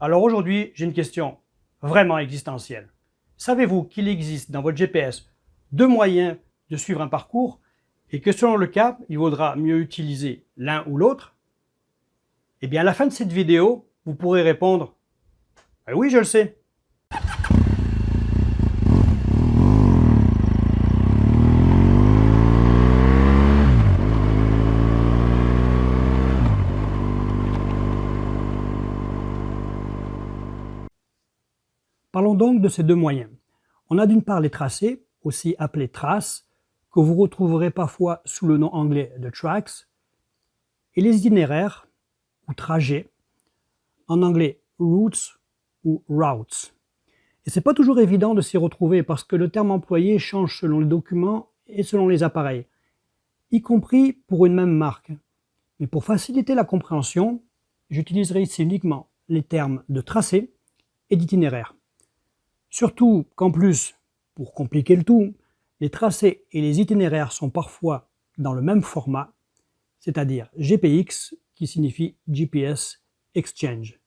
Alors aujourd'hui, j'ai une question vraiment existentielle. Savez-vous qu'il existe dans votre GPS deux moyens de suivre un parcours et que selon le cas, il vaudra mieux utiliser l'un ou l'autre? Eh bien, à la fin de cette vidéo, vous pourrez répondre « Oui, je le sais ». Parlons donc de ces deux moyens. On a d'une part les tracés, aussi appelés traces, que vous retrouverez parfois sous le nom anglais de tracks, et les itinéraires, ou trajets, en anglais routes ou routes. Et c'est pas toujours évident de s'y retrouver parce que le terme employé change selon les documents et selon les appareils, y compris pour une même marque. Mais pour faciliter la compréhension, j'utiliserai ici uniquement les termes de tracé et d'itinéraire. Surtout qu'en plus, pour compliquer le tout, les tracés et les itinéraires sont parfois dans le même format, c'est-à-dire GPX, qui signifie GPS Exchange.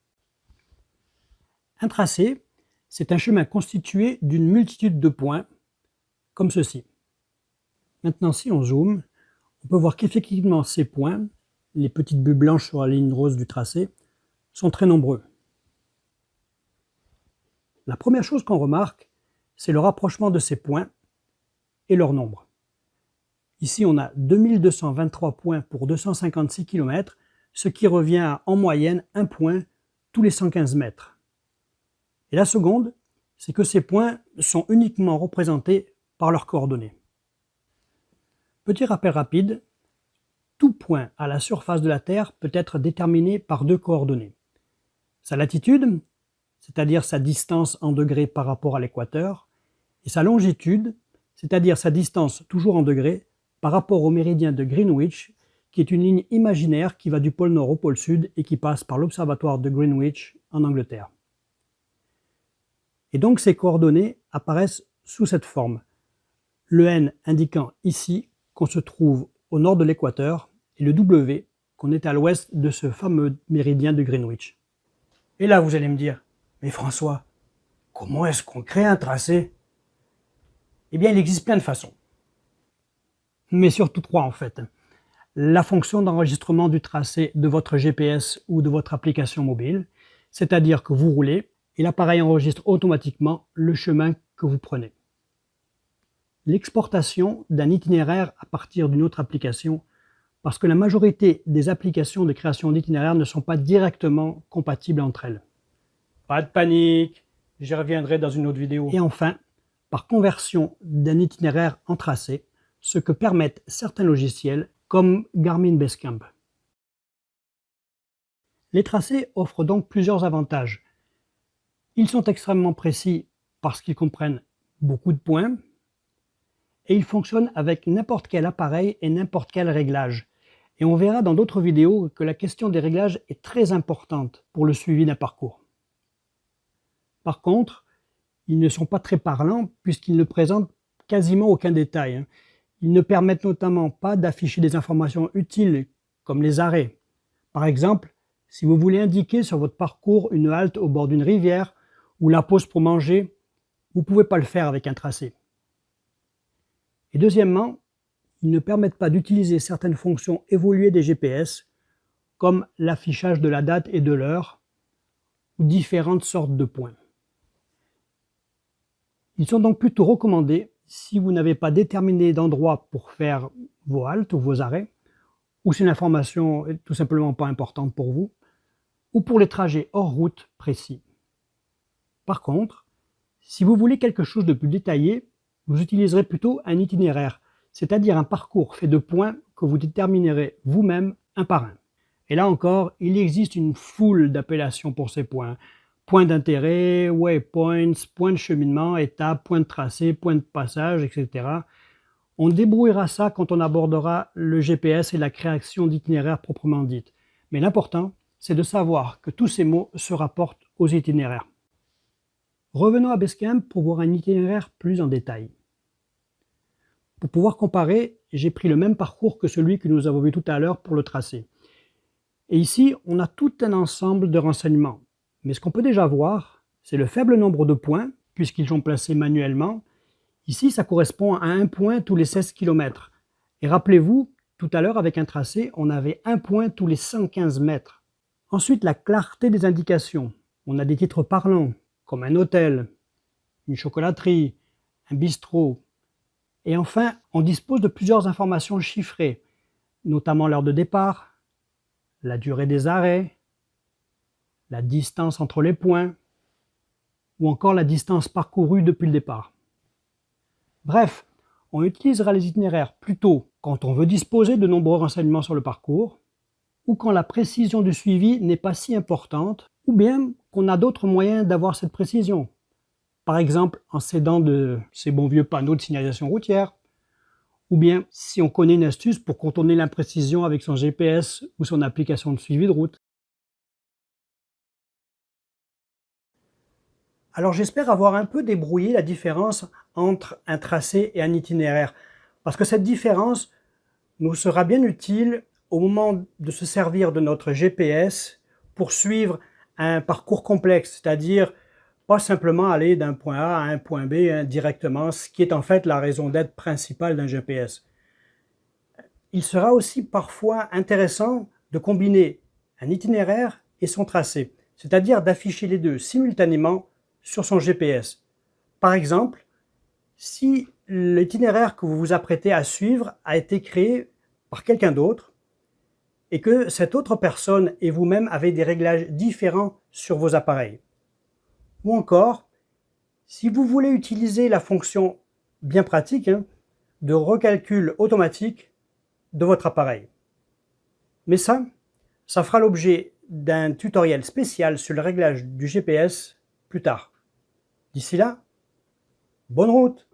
Un tracé, c'est un chemin constitué d'une multitude de points, comme ceci. Maintenant, si on zoome, on peut voir qu'effectivement ces points, les petites bulles blanches sur la ligne rose du tracé, sont très nombreux. La première chose qu'on remarque, c'est le rapprochement de ces points et leur nombre. Ici, on a 2223 points pour 256 km, ce qui revient à en moyenne un point tous les 115 mètres. Et la seconde, c'est que ces points sont uniquement représentés par leurs coordonnées. Petit rappel rapide, tout point à la surface de la Terre peut être déterminé par deux coordonnées. Sa latitude, c'est-à-dire sa distance en degrés par rapport à l'équateur, et sa longitude, c'est-à-dire sa distance toujours en degrés par rapport au méridien de Greenwich, qui est une ligne imaginaire qui va du pôle Nord au pôle Sud et qui passe par l'observatoire de Greenwich en Angleterre. Et donc ces coordonnées apparaissent sous cette forme, le N indiquant ici qu'on se trouve au nord de l'équateur et le W qu'on est à l'ouest de ce fameux méridien de Greenwich. Et là vous allez me dire, mais François, comment est-ce qu'on crée un tracé? Eh bien, il existe plein de façons. Mais surtout trois en fait. La fonction d'enregistrement du tracé de votre GPS ou de votre application mobile, c'est-à-dire que vous roulez et l'appareil enregistre automatiquement le chemin que vous prenez. L'exportation d'un itinéraire à partir d'une autre application, parce que la majorité des applications de création d'itinéraires ne sont pas directement compatibles entre elles. Pas de panique, j'y reviendrai dans une autre vidéo. Et enfin, par conversion d'un itinéraire en tracé, ce que permettent certains logiciels comme Garmin Basecamp. Les tracés offrent donc plusieurs avantages. Ils sont extrêmement précis parce qu'ils comprennent beaucoup de points et ils fonctionnent avec n'importe quel appareil et n'importe quel réglage. Et on verra dans d'autres vidéos que la question des réglages est très importante pour le suivi d'un parcours. Par contre, ils ne sont pas très parlants puisqu'ils ne présentent quasiment aucun détail. Ils ne permettent notamment pas d'afficher des informations utiles comme les arrêts. Par exemple, si vous voulez indiquer sur votre parcours une halte au bord d'une rivière ou la pause pour manger, vous ne pouvez pas le faire avec un tracé. Et deuxièmement, ils ne permettent pas d'utiliser certaines fonctions évoluées des GPS comme l'affichage de la date et de l'heure ou différentes sortes de points. Ils sont donc plutôt recommandés si vous n'avez pas déterminé d'endroit pour faire vos haltes ou vos arrêts, ou si l'information est tout simplement pas importante pour vous, ou pour les trajets hors route précis. Par contre, si vous voulez quelque chose de plus détaillé, vous utiliserez plutôt un itinéraire, c'est-à-dire un parcours fait de points que vous déterminerez vous-même un par un. Et là encore, il existe une foule d'appellations pour ces points. Points d'intérêt, waypoints, points de cheminement, étapes, points de tracé, points de passage, etc. On débrouillera ça quand on abordera le GPS et la création d'itinéraires proprement dite. Mais l'important, c'est de savoir que tous ces mots se rapportent aux itinéraires. Revenons à Basecamp pour voir un itinéraire plus en détail. Pour pouvoir comparer, j'ai pris le même parcours que celui que nous avons vu tout à l'heure pour le tracé. Et ici, on a tout un ensemble de renseignements. Mais ce qu'on peut déjà voir, c'est le faible nombre de points, puisqu'ils sont placés manuellement. Ici, ça correspond à un point tous les 16 km. Et rappelez-vous, tout à l'heure, avec un tracé, on avait un point tous les 115 mètres. Ensuite, la clarté des indications. On a des titres parlants, comme un hôtel, une chocolaterie, un bistrot. Et enfin, on dispose de plusieurs informations chiffrées, notamment l'heure de départ, la durée des arrêts, la distance entre les points, ou encore la distance parcourue depuis le départ. Bref, on utilisera les itinéraires plutôt quand on veut disposer de nombreux renseignements sur le parcours, ou quand la précision du suivi n'est pas si importante, ou bien qu'on a d'autres moyens d'avoir cette précision. Par exemple, en s'aidant de ces bons vieux panneaux de signalisation routière, ou bien si on connaît une astuce pour contourner l'imprécision avec son GPS ou son application de suivi de route. Alors j'espère avoir un peu débrouillé la différence entre un tracé et un itinéraire, parce que cette différence nous sera bien utile au moment de se servir de notre GPS pour suivre un parcours complexe, c'est-à-dire pas simplement aller d'un point A à un point B directement, ce qui est en fait la raison d'être principale d'un GPS. Il sera aussi parfois intéressant de combiner un itinéraire et son tracé, c'est-à-dire d'afficher les deux simultanément sur son GPS. Par exemple, si l'itinéraire que vous vous apprêtez à suivre a été créé par quelqu'un d'autre et que cette autre personne et vous-même avez des réglages différents sur vos appareils. Ou encore, si vous voulez utiliser la fonction bien pratique de recalcul automatique de votre appareil. Mais ça fera l'objet d'un tutoriel spécial sur le réglage du GPS plus tard. D'ici là, bonne route!